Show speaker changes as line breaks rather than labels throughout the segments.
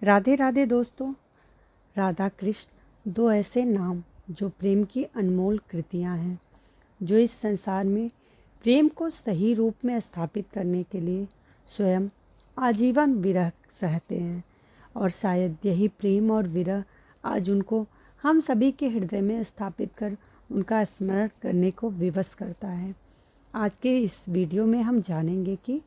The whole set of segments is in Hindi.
राधे राधे दोस्तों। राधा कृष्ण दो ऐसे नाम जो प्रेम की अनमोल कृतियाँ हैं, जो इस संसार में प्रेम को सही रूप में स्थापित करने के लिए स्वयं आजीवन विरह सहते हैं। और शायद यही प्रेम और विरह आज उनको हम सभी के हृदय में स्थापित कर उनका स्मरण करने को विवश करता है। आज के इस वीडियो में हम जानेंगे कि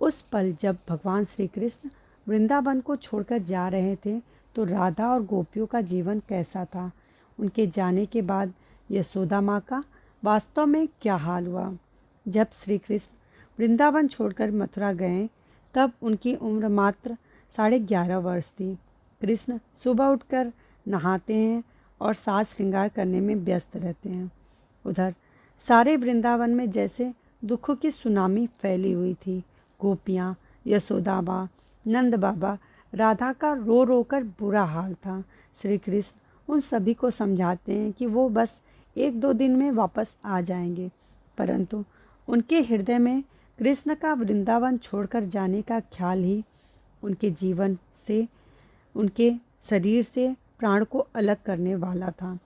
उस पल जब भगवान श्री कृष्ण वृंदावन को छोड़कर जा रहे थे तो राधा और गोपियों का जीवन कैसा था। उनके जाने के बाद यशोदा माँ का वास्तव में क्या हाल हुआ। जब श्री कृष्ण वृंदावन छोड़कर मथुरा गए तब उनकी उम्र मात्र 11.5 वर्ष थी। कृष्ण सुबह उठकर नहाते हैं और साज श्रृंगार करने में व्यस्त रहते हैं। उधर सारे वृंदावन में जैसे दुखों की सुनामी फैली हुई थी। गोपियाँ, यशोदा माँ, नंद बाबा, राधा का रो रो कर बुरा हाल था। श्री कृष्ण उन सभी को समझाते हैं कि वो बस 1-2 दिन में वापस आ जाएंगे, परंतु उनके हृदय में कृष्ण का वृंदावन छोड़कर जाने का ख्याल ही उनके जीवन से, उनके शरीर से प्राण को अलग करने वाला था।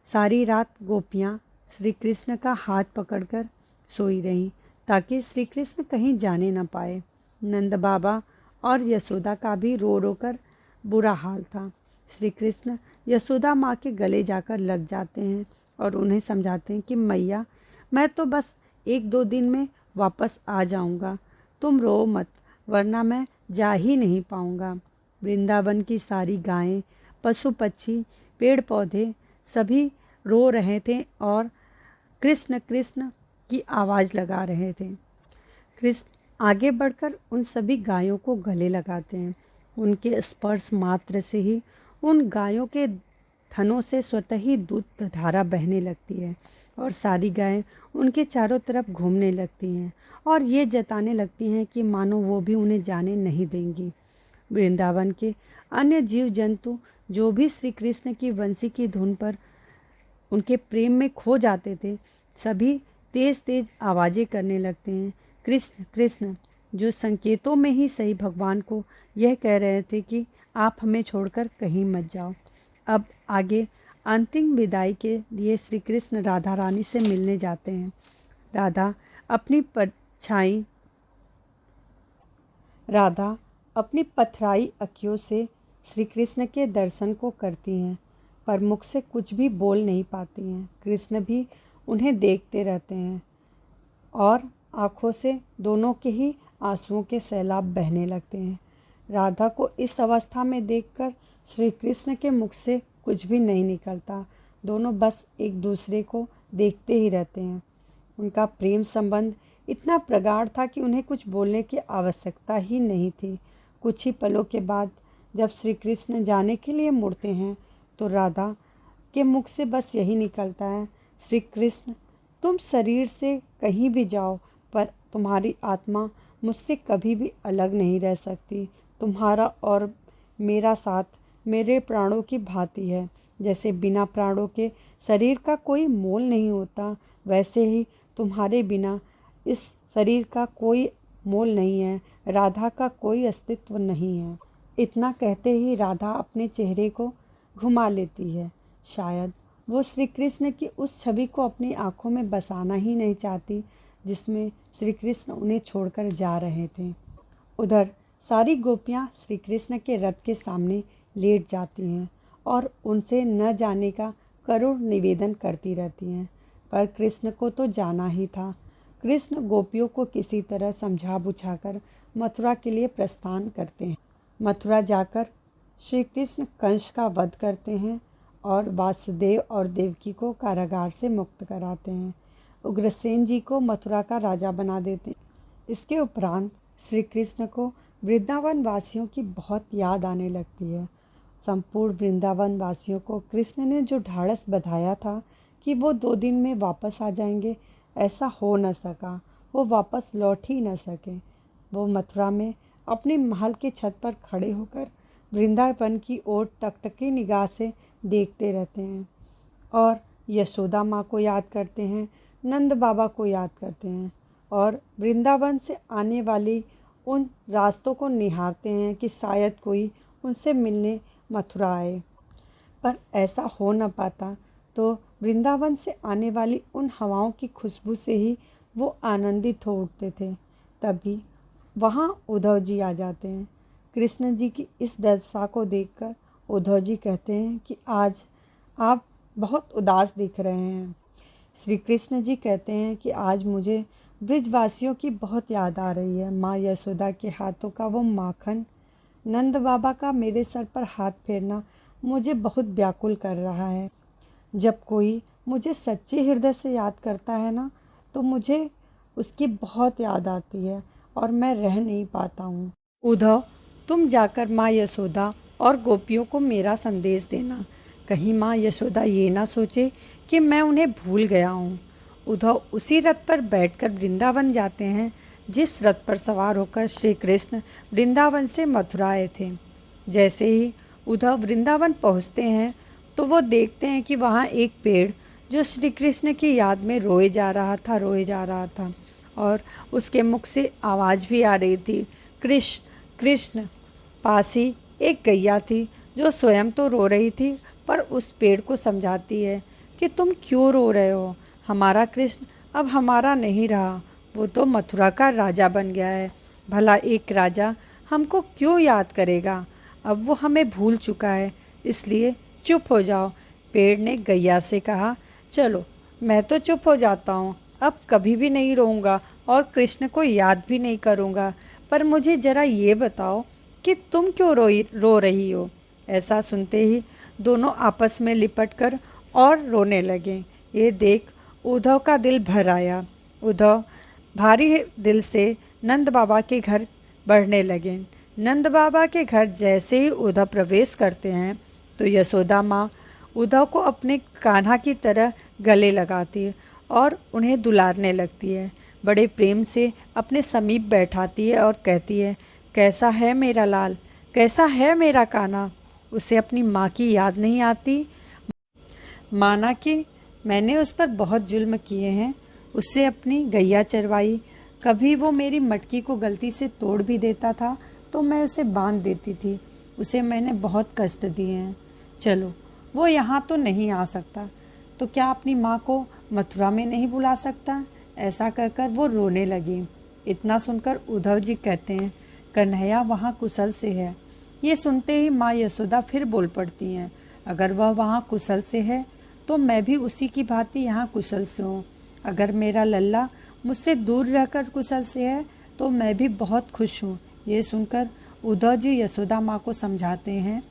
सारी रात गोपियाँ श्री कृष्ण का हाथ पकड़कर सोई रहीं ताकि श्री कृष्ण कहीं जाने न पाए। नंद बाबा और यशोदा का भी रो रो कर बुरा हाल था। श्री कृष्ण यशोदा माँ के गले जाकर लग जाते हैं और उन्हें समझाते हैं कि मैया, मैं तो बस 1-2 दिन में वापस आ जाऊंगा, तुम रो मत, वरना मैं जा ही नहीं पाऊंगा। वृंदावन की सारी गायें, पशु पक्षी, पेड़ पौधे सभी रो रहे थे और कृष्ण कृष्ण की आवाज़ लगा रहे थे। कृष्ण आगे बढ़कर उन सभी गायों को गले लगाते हैं। उनके स्पर्श मात्र से ही उन गायों के थनों से स्वतः ही दूध धारा बहने लगती है और सारी गायें उनके चारों तरफ घूमने लगती हैं और ये जताने लगती हैं कि मानो वो भी उन्हें जाने नहीं देंगी। वृंदावन के अन्य जीव जंतु जो भी श्री कृष्ण की बंसी की धुन पर उनके प्रेम में खो जाते थे, सभी तेज तेज आवाज़ें करने लगते हैं, कृष्ण कृष्ण, जो संकेतों में ही सही भगवान को यह कह रहे थे कि आप हमें छोड़कर कहीं मत जाओ। अब आगे अंतिम विदाई के लिए श्री कृष्ण राधा रानी से मिलने जाते हैं। राधा अपनी पथराई अखियों से श्री कृष्ण के दर्शन को करती हैं, पर मुख से कुछ भी बोल नहीं पाती हैं। कृष्ण भी उन्हें देखते रहते हैं और आँखों से दोनों के ही आंसुओं के सैलाब बहने लगते हैं। राधा को इस अवस्था में देखकर श्री कृष्ण के मुख से कुछ भी नहीं निकलता। दोनों बस एक दूसरे को देखते ही रहते हैं। उनका प्रेम संबंध इतना प्रगाढ़ था कि उन्हें कुछ बोलने की आवश्यकता ही नहीं थी। कुछ ही पलों के बाद जब श्री कृष्ण जाने के लिए मुड़ते हैं तो राधा के मुख से बस यही निकलता है, श्री कृष्ण, तुम शरीर से कहीं भी जाओ पर तुम्हारी आत्मा मुझसे कभी भी अलग नहीं रह सकती। तुम्हारा और मेरा साथ मेरे प्राणों की भांति है। जैसे बिना प्राणों के शरीर का कोई मोल नहीं होता, वैसे ही तुम्हारे बिना इस शरीर का कोई मोल नहीं है। राधा का कोई अस्तित्व नहीं है। इतना कहते ही राधा अपने चेहरे को घुमा लेती है। शायद वो श्री कृष्ण की उस छवि को अपनी आंखों में बसाना ही नहीं चाहती जिसमें श्री कृष्ण उन्हें छोड़कर जा रहे थे। उधर सारी गोपियाँ श्री कृष्ण के रथ के सामने लेट जाती हैं और उनसे न जाने का करुण निवेदन करती रहती हैं, पर कृष्ण को तो जाना ही था। कृष्ण गोपियों को किसी तरह समझा बुझाकर मथुरा के लिए प्रस्थान करते हैं। मथुरा जाकर श्री कृष्ण कंस का वध करते हैं और वासुदेव और देवकी को कारागार से मुक्त कराते हैं। उग्रसेन जी को मथुरा का राजा बना देते हैं। इसके उपरांत श्री कृष्ण को वृंदावन वासियों की बहुत याद आने लगती है। संपूर्ण वृंदावन वासियों को कृष्ण ने जो ढाढ़स बंधाया था कि वो 2 दिन में वापस आ जाएंगे, ऐसा हो न सका। वो वापस लौट ही न सके। वो मथुरा में अपने महल के छत पर खड़े होकर वृंदावन की ओर टकटकी निगाह से देखते रहते हैं और यशोदा माँ को याद करते हैं, नंद बाबा को याद करते हैं और वृंदावन से आने वाली उन रास्तों को निहारते हैं कि शायद कोई उनसे मिलने मथुरा आए, पर ऐसा हो न पाता। तो वृंदावन से आने वाली उन हवाओं की खुशबू से ही वो आनंदित हो उठते थे। तभी वहाँ उद्धव जी आ जाते हैं। कृष्ण जी की इस दशा को देखकर उद्धव जी कहते हैं कि आज आप बहुत उदास दिख रहे हैं। श्री कृष्ण जी कहते हैं कि आज मुझे ब्रिजवासियों की बहुत याद आ रही है। माँ यशोदा के हाथों का वो माखन, नंद बाबा का मेरे सर पर हाथ फेरना मुझे बहुत व्याकुल कर रहा है। जब कोई मुझे सच्चे हृदय से याद करता है ना, तो मुझे उसकी बहुत याद आती है और मैं रह नहीं पाता हूँ। उद्धव, तुम जाकर माँ यशोदा और गोपियों को मेरा संदेश देना। कहीं माँ यशोदा ये ना सोचे कि मैं उन्हें भूल गया हूँ। उद्धव उसी रथ पर बैठकर वृंदावन जाते हैं जिस रथ पर सवार होकर श्री कृष्ण वृंदावन से मथुरा आए थे। जैसे ही उद्धव वृंदावन पहुँचते हैं तो वो देखते हैं कि वहाँ एक पेड़ जो श्री कृष्ण की याद में रोए जा रहा था और उसके मुख से आवाज़ भी आ रही थी, कृष्ण कृष्ण। पास ही एक गैया थी जो स्वयं तो रो रही थी, पर उस पेड़ को समझाती है कि तुम क्यों रो रहे हो, हमारा कृष्ण अब हमारा नहीं रहा, वो तो मथुरा का राजा बन गया है। भला एक राजा हमको क्यों याद करेगा, अब वो हमें भूल चुका है, इसलिए चुप हो जाओ। पेड़ ने गैया से कहा, चलो मैं तो चुप हो जाता हूँ, अब कभी भी नहीं रोऊंगा और कृष्ण को याद भी नहीं करूँगा, पर मुझे ज़रा ये बताओ कि तुम क्यों रो रही हो। ऐसा सुनते ही दोनों आपस में लिपटकर और रोने लगे। ये देख उद्धव का दिल भर आया। उद्धव भारी दिल से नंद बाबा के घर बढ़ने लगे। नंद बाबा के घर जैसे ही उद्धव प्रवेश करते हैं तो यशोदा माँ उद्धव को अपने कान्हा की तरह गले लगाती है और उन्हें दुलारने लगती है। बड़े प्रेम से अपने समीप बैठाती है और कहती है, कैसा है मेरा लाल, कैसा है मेरा कान्हा। उसे अपनी माँ की याद नहीं आती। माना कि मैंने उस पर बहुत जुल्म किए हैं, उससे अपनी गैया चरवाई, कभी वो मेरी मटकी को गलती से तोड़ भी देता था तो मैं उसे बांध देती थी, उसे मैंने बहुत कष्ट दिए हैं। चलो वो यहाँ तो नहीं आ सकता, तो क्या अपनी माँ को मथुरा में नहीं बुला सकता। ऐसा कहकर वो रोने लगी। इतना सुनकर उद्धव जी कहते हैं, कन्हैया वहाँ कुशल से है। ये सुनते ही माँ यशोदा फिर बोल पड़ती हैं, अगर वह वहाँ कुशल से है तो मैं भी उसी की भांति यहाँ कुशल से हूँ। अगर मेरा लल्ला मुझसे दूर रहकर कुशल से है तो मैं भी बहुत खुश हूँ। ये सुनकर उद्धव जी यशोदा माँ को समझाते हैं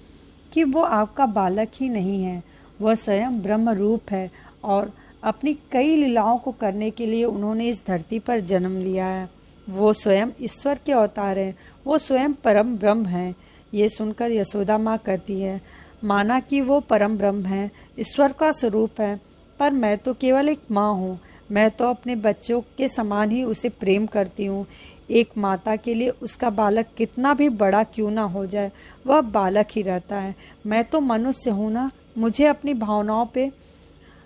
कि वो आपका बालक ही नहीं है, वह स्वयं ब्रह्म रूप है और अपनी कई लीलाओं को करने के लिए उन्होंने इस धरती पर जन्म लिया है। वो स्वयं ईश्वर के अवतार हैं, वो स्वयं परम ब्रह्म हैं। ये सुनकर यशोदा माँ कहती है, माना कि वो परम ब्रह्म है, ईश्वर का स्वरूप है, पर मैं तो केवल एक माँ हूँ। मैं तो अपने बच्चों के समान ही उसे प्रेम करती हूँ। एक माता के लिए उसका बालक कितना भी बड़ा क्यों ना हो जाए, वह बालक ही रहता है। मैं तो मनुष्य हूँ ना, मुझे अपनी भावनाओं पे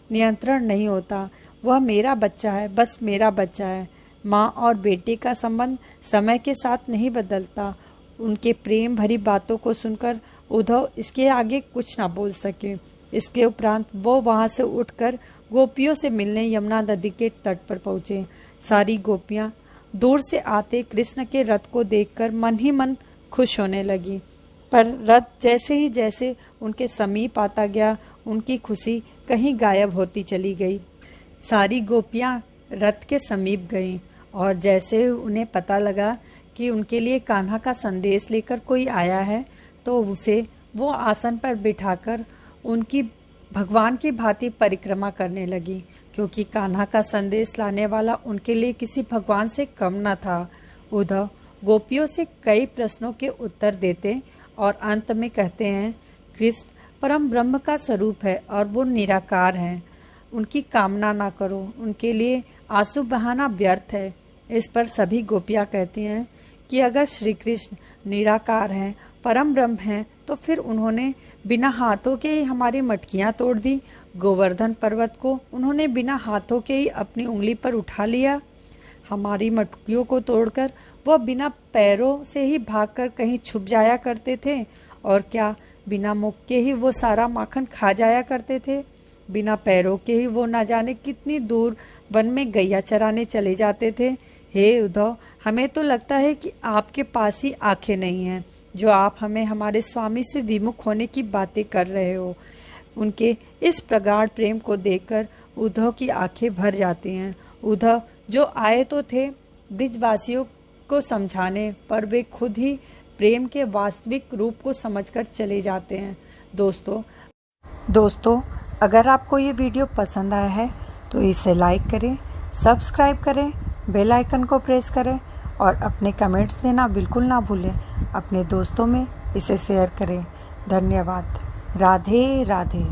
नियंत्रण नहीं होता। वह मेरा बच्चा है, बस मेरा बच्चा है। माँ और बेटे का संबंध समय के साथ नहीं बदलता। उनके प्रेम भरी बातों को सुनकर उद्धव इसके आगे कुछ ना बोल सके। इसके उपरांत वो वहाँ से उठकर गोपियों से मिलने यमुना नदी के तट पर पहुँचे। सारी गोपियाँ दूर से आते कृष्ण के रथ को देखकर मन ही मन खुश होने लगी, पर रथ जैसे उनके समीप आता गया, उनकी खुशी कहीं गायब होती चली गई। सारी गोपियाँ रथ के समीप गईं और जैसे उन्हें पता लगा कि उनके लिए कान्हा का संदेश लेकर कोई आया है, तो उसे वो आसन पर बिठाकर उनकी भगवान की भांति परिक्रमा करने लगी, क्योंकि कान्हा का संदेश लाने वाला उनके लिए किसी भगवान से कम न था। उद्धव गोपियों से कई प्रश्नों के उत्तर देते और अंत में कहते हैं, कृष्ण परम ब्रह्म का स्वरूप है और वो निराकार हैं। उनकी कामना ना करो, उनके लिए आंसू बहाना व्यर्थ है। इस पर सभी गोपियाँ कहती हैं कि अगर श्री कृष्ण निराकार हैं, परम ब्रह्म हैं, तो फिर उन्होंने बिना हाथों के ही हमारी मटकियाँ तोड़ दी। गोवर्धन पर्वत को उन्होंने बिना हाथों के ही अपनी उंगली पर उठा लिया। हमारी मटकियों को तोड़कर वह बिना पैरों से ही भागकर कहीं छुप जाया करते थे, और क्या बिना मुख के ही वो सारा माखन खा जाया करते थे? बिना पैरों के ही वो ना जाने कितनी दूर वन में गैया चराने चले जाते थे। हे उद्धव, हमें तो लगता है कि आपके पास ही आंखें नहीं हैं, जो आप हमें हमारे स्वामी से विमुख होने की बातें कर रहे हो। उनके इस प्रगाढ़ प्रेम को देखकर उद्धव की आंखें भर जाती हैं। उद्धव जो आए तो थे ब्रिजवासियों को समझाने, पर वे खुद ही प्रेम के वास्तविक रूप को समझकर चले जाते हैं। दोस्तों, अगर आपको ये वीडियो पसंद आया है तो इसे लाइक करें, सब्सक्राइब करें, बेल आइकन को प्रेस करें और अपने कमेंट्स देना बिल्कुल ना भूलें। अपने दोस्तों में इसे शेयर करें। धन्यवाद। राधे राधे।